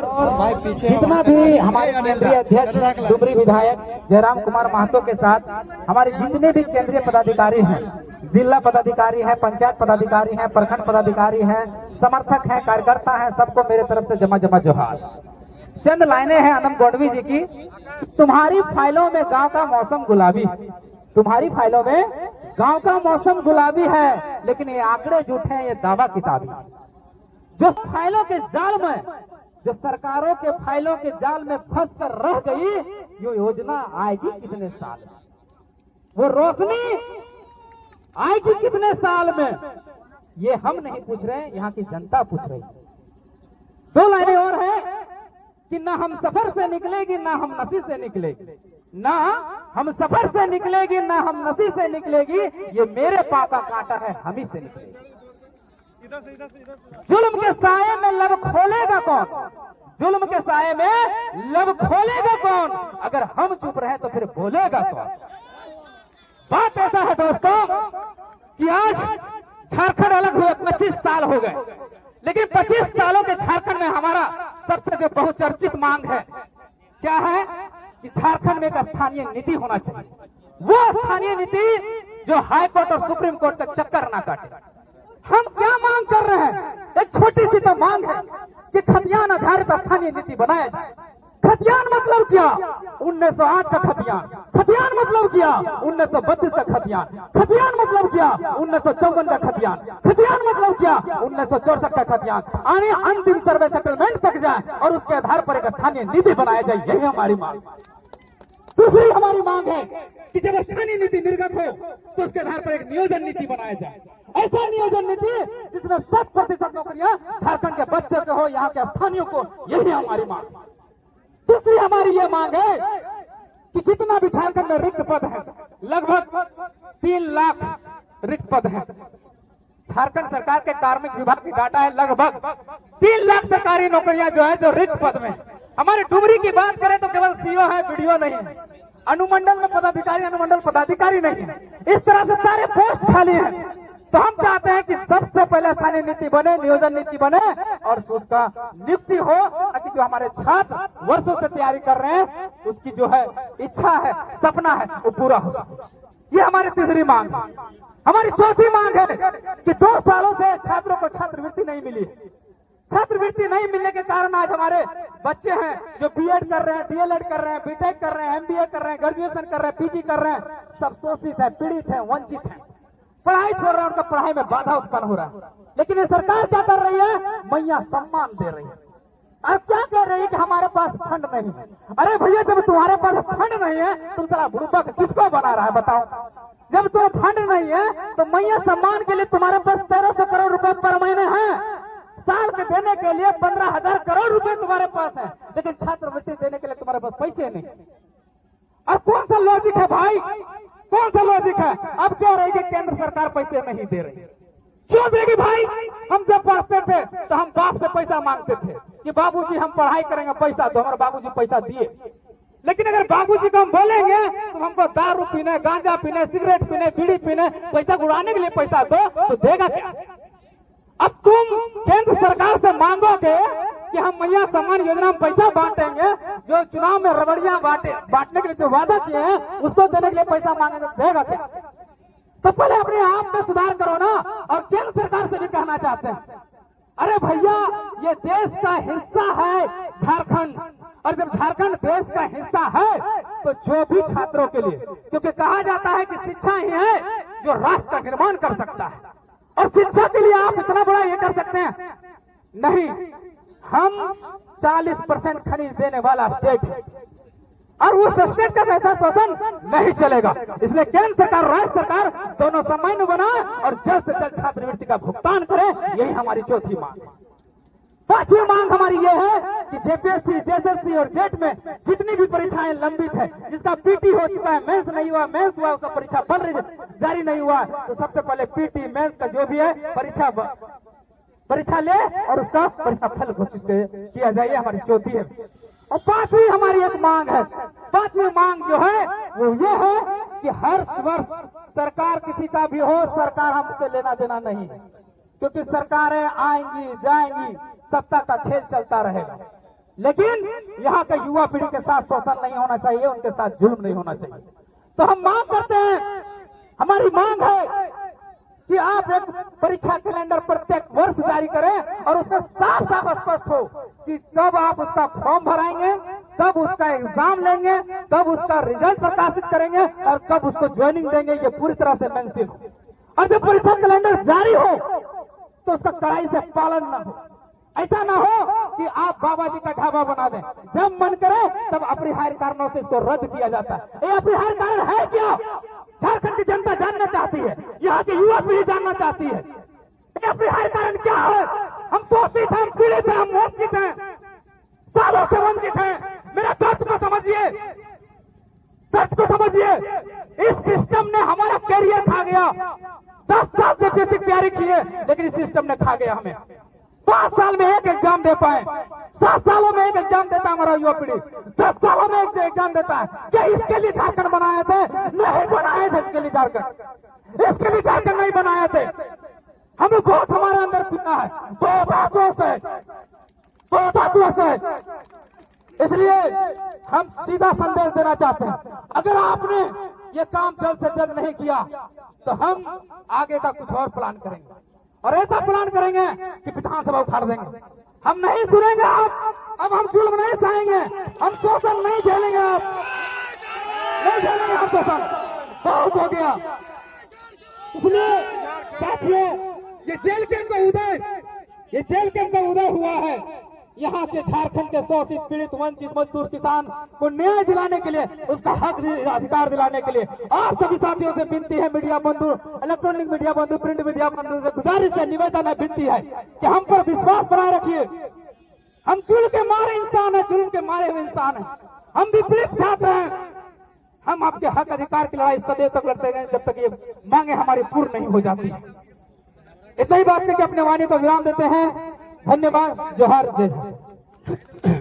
जितना भी हमारे केंद्रीय अध्यक्ष डुमरी विधायक जयराम कुमार महतो के साथ हमारे जितने भी केंद्रीय पदाधिकारी हैं, जिला पदाधिकारी हैं, पंचायत पदाधिकारी हैं, प्रखंड पदाधिकारी हैं, समर्थक हैं, कार्यकर्ता हैं, सबको मेरे तरफ से जमा जमा जोहार। चंद लाइनें हैं आनंद गौडवी जी की। तुम्हारी फाइलों में गांव का मौसम गुलाबी, तुम्हारी फाइलों में गांव का मौसम गुलाबी है, लेकिन ये आंकड़े झूठे हैं, ये दावा किताबी। जो फाइलों के जाल में, जो सरकारों के फाइलों के जाल में फंस कर रह गई, ये योजना आएगी कितने साल में, वो रोशनी आएगी कितने साल में, ये हम नहीं पूछ रहे हैं, यहाँ की जनता पूछ रही है। दो लाइनें और है कि ना हम सफर से निकलेगी ना हम नसी से निकलेगी, ना हम सफर से निकलेगी ना हम नसी से निकलेगी, ये मेरे पाँव का कांटा है, हम ही से निकलेगी। जुल्म के साये में लब खोलेगा कौन, जुल्म के साये में लब खोलेगा कौन, अगर हम चुप रहे तो फिर बोलेगा कौन। बात ऐसा है दोस्तों कि आज झारखंड अलग हुए 25 साल हो गए, लेकिन 25 सालों के झारखंड में हमारा सबसे जो बहुचर्चित मांग है क्या है कि झारखंड में एक स्थानीय नीति होना चाहिए। वो स्थानीय नीति जो हाई कोर्ट और सुप्रीम कोर्ट तक चक्कर ना काटे। हम क्या मांग कर रहे हैं, एक छोटी सी तो मांग है कि खतियान आधारित स्थानीय नीति बनाया जाए। खतियान मतलब क्या, 1908 का खतियान, खतियान मतलब क्या, 1932 का खतियान, खतियान मतलब क्या, 1954 का खतियान, खतियान मतलब क्या, 1964 का खतियान, आने अंतिम सर्वे सेटलमेंट तक जाए और उसके आधार पर एक स्थानीय नीति बनाया जाए, यही हमारी मांग। दूसरी हमारी मांग है कि जब स्थानीय नीति निर्गत हो तो उसके आधार पर एक नियोजन नीति बनाया जाए, ऐसा नियोजन नीति जिसमें 100% नौकरियां झारखंड के बच्चों के हो, यहाँ के स्थानीयों को, यही हमारी मांग। दूसरी हमारी ये मांग है कि जितना भी झारखंड में रिक्त पद है, लगभग 3 लाख रिक्त पद है। झारखंड सरकार के कार्मिक विभाग की डाटा है, लगभग 3 लाख सरकारी नौकरियां जो है जो रिक्त पद में। हमारे डुमरी की बात करें तो केवल सीओ है, बीडीओ नहीं है, अनुमंडल में पदाधिकारी, अनुमंडल पदाधिकारी नहीं है, इस तरह से सारे पोस्ट खाली हैं। तो हम चाहते हैं कि सबसे पहले स्थानीय नीति बने, नियोजन नीति बने और उसका नियुक्ति हो, ताकि जो हमारे छात्र वर्षों से तैयारी कर रहे हैं उसकी जो है इच्छा है, सपना है, वो पूरा हो। ये हमारी तीसरी मांग है। हमारी चौथी मांग है कि 2 सालों से छात्रों को छात्रवृत्ति नहीं मिली। छात्रवृत्ति नहीं मिलने के कारण आज हमारे बच्चे हैं जो बीएड कर रहे हैं, डीएलएड कर रहे हैं, बीटेक कर रहे हैं, एमबीए कर रहे हैं, ग्रेजुएशन कर रहे हैं, पीजी कर रहे हैं, सब शोषित है, पीड़ित है, वंचित है, पढ़ाई छोड़ रहे हैं, उनका पढ़ाई में बाधा उत्पन्न हो रहा है। लेकिन ये सरकार क्या कर रही है, मैया सम्मान दे रही है। अब क्या कह रही है कि हमारे पास फंड नहीं है। अरे भैया, जब तुम्हारे पास फंड नहीं है तुम सारा बुड़बक किसको बना रहा है बताओ। जब तुम फंड नहीं है तो मैया सम्मान के लिए तुम्हारे पास 1300 करोड़ रुपए पर महीने हैं, साल के देने के लिए 15,000 करोड़ रुपए तुम्हारे पास है, लेकिन छात्रवृत्ति देने के लिए तुम्हारे पास पैसे नहीं। अब कौन सा लॉजिक है भाई, कौन सा लॉजिक है। अब क्या रही कि केंद्र सरकार पैसे नहीं दे रही, क्यों देगी भाई। हम जब पढ़ते थे तो हम बाप से पैसा मांगते थे कि बाबूजी हम पढ़ाई करेंगे, पैसा दो। हमारे बाबूजी पैसा दिए, लेकिन अगर बाबूजी को हम बोलेंगे तो हमको दारू पीने, गांजा पीने, सिगरेट पीने, बीड़ी पीने, पैसा उड़ाने के लिए पैसा दो, तो देगा क्या। अब तुम केंद्र सरकार से मांगोगे कि हम मैया सम्मान योजना में पैसा बांटेंगे, जो चुनाव में रबड़ियां बांटने के लिए जो वादा किए हैं उसको देने के लिए पैसा मांगेंगे, देगा क्या। तो पहले अपने आप में सुधार करो ना। और केंद्र सरकार से भी कहना चाहते हैं, अरे भैया ये देश का हिस्सा है झारखंड, और जब झारखंड देश का हिस्सा है तो जो भी छात्रों के लिए, क्योंकि कहा जाता है कि शिक्षा ही है जो राष्ट्र का निर्माण कर सकता है, और शिक्षा के लिए आप इतना बड़ा ये कर सकते हैं नहीं। हम 40% खनिज देने वाला स्टेट है और उस स्टेट का पैसा शोषण नहीं चलेगा। इसलिए केंद्र सरकार, राज्य सरकार दोनों समन्वय बनाए और जल्द से जल्द छात्रवृत्ति का भुगतान करे, यही हमारी चौथी मांग है। 5वीं मांग हमारी ये है कि जेपीएससी, जेएसएससी और जेट में जितनी भी परीक्षाएं लंबित है, जिसका पीटी हो चुका है, मेंस नहीं हुआ, मेंस हुआ, उसका परीक्षा बन रही जारी नहीं हुआ, तो सबसे पहले पीटी मेंस का जो भी है परीक्षा ले और उसका परीक्षा फल घोषित किया जाए, हमारी चौथी है। और 5वीं हमारी एक मांग है। 5वीं मांग जो है वो ये है कि हर वर्ष सरकार किसी का भी हो, सरकार हमसे लेना देना नहीं है, क्योंकि सरकारें आएंगी जाएंगी, सत्ता का खेल चलता रहेगा। लेकिन यहाँ का युवा पीढ़ी के साथ शोषण नहीं होना चाहिए, उनके साथ जुल्म नहीं होना चाहिए। तो हम मांग करते हैं, हमारी मांग है कि आप एक परीक्षा कैलेंडर प्रत्येक वर्ष जारी करें और उसमें साफ साफ स्पष्ट हो कि कब आप उसका फॉर्म भराएंगे, कब उसका एग्जाम लेंगे, कब उसका रिजल्ट प्रकाशित करेंगे और कब उसको ज्वाइनिंग देंगे, ये पूरी तरह से मेंशन हो। और जब परीक्षा कैलेंडर जारी हो तो उसका कड़ाई से पालन न हो। ऐसा ना हो कि आप बाबा जी का ढाबा बना दें, जब मन करे तब अपरिहार्य कारणों से इसको रद्द किया जाता है। ये अपरिहार्य कारण है क्या? झारखंड की जनता जानना चाहती है, यहाँ की युवा पीढ़ी जानना चाहती है, ये अपरिहार्य कारण क्या है? हम शोषित हैं, हम पीड़ित हैं, हम वंचित हैं, सालों से वंचित हैं। मेरा दर्द को समझिए, दर्द को समझिए। इस सिस्टम ने हमारा कैरियर खा गया। 10 साल से बेसिक तैयारी की है, लेकिन इस सिस्टम ने खा गया हमें। 5 साल में एक एग्जाम दे पाए, 7 सालों में एक एग्जाम देता हमारा युवा पीढ़ी, 10 सालों में एक एग्जाम देता है। क्या इसके लिए झारखंड बनाए थे? नहीं बनाए थे इसके लिए झारखंड, इसके लिए झारखंड नहीं बनाए थे। हमें बहुत हमारे अंदर पीना है, बहुत आक्रोश है, बहुत आक्रोश है। इसलिए हम सीधा संदेश देना चाहते हैं, अगर आपने ये काम जल्द से जल्द नहीं किया तो हम आगे का कुछ और प्लान करेंगे, और ऐसा प्लान करेंगे कि विधानसभा उखाड़ देंगे। हम नहीं सुनेंगे अब हम जुल्म नहीं सहेंगे, हम शोषण नहीं झेलेंगे, आप नहीं झेलेंगे हम शोषण, बहुत हो गया। इसलिए साथियों, ये जेल कैंप का उदय, ये जेल कैंप का उदय हुआ है यहाँ के झारखंड के शोषित, पीड़ित, वंचित, मजदूर, किसान को न्याय दिलाने के लिए, उसका हक अधिकार दिलाने के लिए। आप सभी साथियों से विनती है, मीडिया बंधु, इलेक्ट्रॉनिक मीडिया बंधु, प्रिंट मीडिया बंधु से गुजारिश है, निवेदन है, विनती है कि हम पर विश्वास बनाए रखिए। हम जुल्म के मारे इंसान है, जुल्म के मारे हुए इंसान है, हम विपरीत छात्र हैं। हम आपके हक अधिकार की लड़ाई सदैव तक लड़ते रहेंगे जब तक ये मांगे हमारी पूर्ण नहीं हो जाती। इतना ही बात करके अपने वाणी को विराम देते हैं। धन्यवाद। जोहार, जय हिंद।